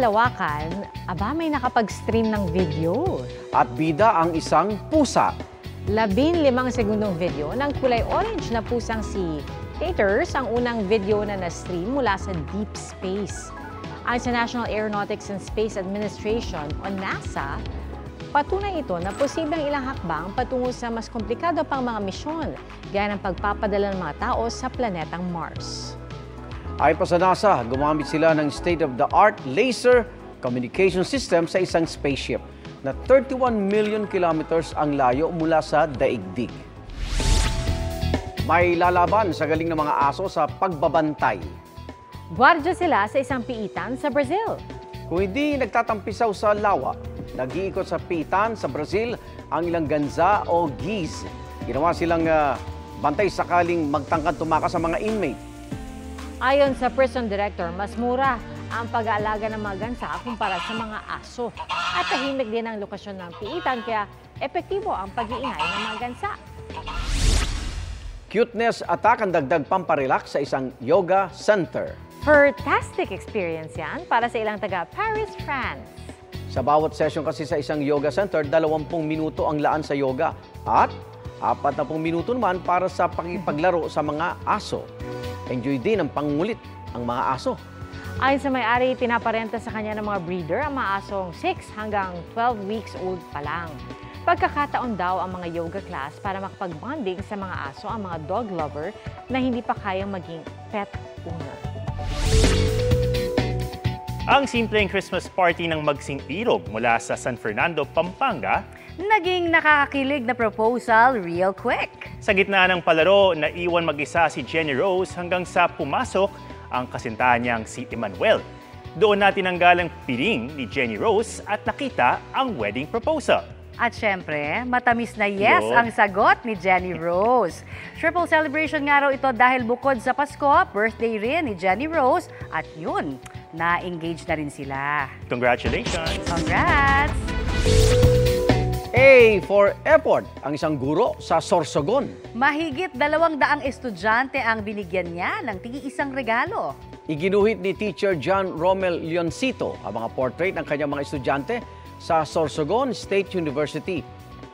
kalawakan, may nakapag-stream ng video. At bida ang isang pusa. 15 segundong video ng kulay orange na pusang si Taters ang unang video na na-stream mula sa deep space. Ayon sa National Aeronautics and Space Administration o NASA, patunay ito na posibleng ilang hakbang patungo sa mas komplikado pang mga misyon, gaya ng pagpapadala ng mga tao sa planetang Mars. Ayon pa sa NASA, gumamit sila ng state-of-the-art laser communication system sa isang spaceship na 31 million kilometers ang layo mula sa daigdig. May lalaban sa galing ng mga aso sa pagbabantay. Gwardya sila sa isang piitan sa Brazil. Kung hindi nagtatampisaw sa lawa, nag-iikot sa piitan sa Brazil ang ilang ganza o geese. Ginawa silang bantay sakaling magtangkad tumakas sa mga inmate. Ayon sa prison director, mas mura ang pag-aalaga ng mga gansa kumpara sa mga aso. At tahimik din ang lokasyon ng piitan kaya epektibo ang pag-iingay ng mga gansa. Cuteness attack ang dagdag pamparelax sa isang yoga center. Fantastic experience yan para sa ilang taga Paris, France. Sa bawat session kasi sa isang yoga center, 20 minuto ang laan sa yoga at 40 minuto naman para sa pakipaglaro sa mga aso. Enjoy din ang pangungulit ang mga aso. Ayon sa may-ari, pinaparenta sa kanya ng mga breeder ang mga asong 6 hanggang 12 weeks old pa lang. Pagkakataon daw ang mga yoga class para makapag-bonding sa mga aso ang mga dog lover na hindi pa kayang maging pet owner. Ang simpleng Christmas party ng Magsing Irog mula sa San Fernando, Pampanga, naging nakakakilig na proposal real quick. Sa gitna ng palaro, naiwan mag-isa si Jenny Rose hanggang sa pumasok ang kasintahan niyang si Emmanuel. Doon natin ang galang piling ni Jenny Rose at nakita ang wedding proposal. At syempre, matamis na yes ang sagot ni Jenny Rose. Triple celebration nga raw ito dahil bukod sa Pasko, birthday rin ni Jenny Rose at yun, na-engage na rin sila. Congratulations! Congrats! A for effort, ang isang guro sa Sorsogon. Mahigit 200 estudyante ang binigyan niya ng tig-isang regalo. Iginuhit ni Teacher John Romel Leoncito ang mga portrait ng kanyang mga estudyante sa Sorsogon State University.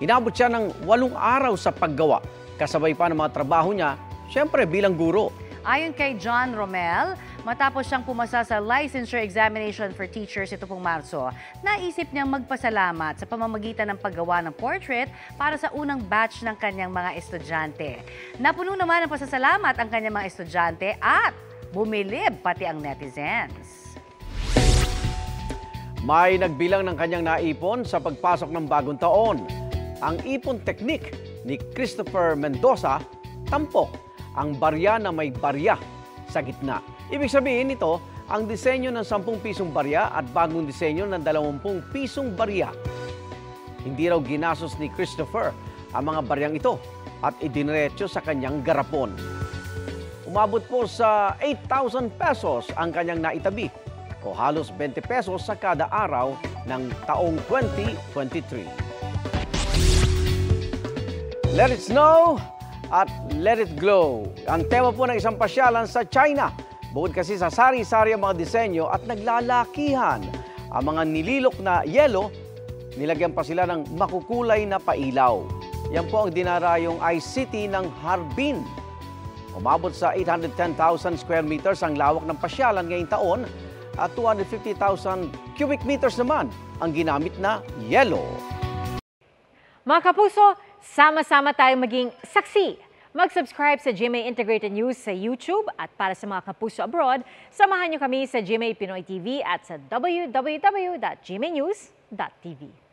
Inabot siya ng 8 araw sa paggawa, kasabay pa ng mga trabaho niya, syempre bilang guro. Ayon kay John Romel, matapos siyang pumasa sa licensure examination for teachers ito pong Marso, naisip niyang magpasalamat sa pamamagitan ng paggawa ng portrait para sa unang batch ng kanyang mga estudyante. Napuno naman ng pasasalamat ang kanyang mga estudyante at bumilib pati ang netizens. May nagbilang ng kanyang naipon sa pagpasok ng bagong taon. Ang ipon technique ni Christopher Mendoza, tampok ang barya na may barya sa gitna. Ibig sabihin nito, ang disenyo ng 10 pisong barya at bagong disenyo ng 20 pisong barya. Hindi raw ginasos ni Christopher ang mga baryang ito at idiniretso sa kanyang garapon. Umabot po sa 8,000 pesos ang kanyang naitabi o halos 20 pesos sa kada araw ng taong 2023. Let it snow at let it glow. Ang tema po ng isang pasyalan sa China. Bukod kasi sa sari-sari ang mga disenyo at naglalakihan ang mga nililok na yelo, nilagyan pa sila ng makukulay na pailaw. Yan po ang dinarayong ICT ng Harbin. Umabot sa 810,000 square meters ang lawak ng pasyalan ngayong taon at 250,000 cubic meters naman ang ginamit na yelo. Mga kapuso, sama-sama tayong maging saksi. Mag-subscribe sa GMA Integrated News sa YouTube at para sa mga kapuso abroad, samahan niyo kami sa GMA Pinoy TV at sa www.gmanews.tv.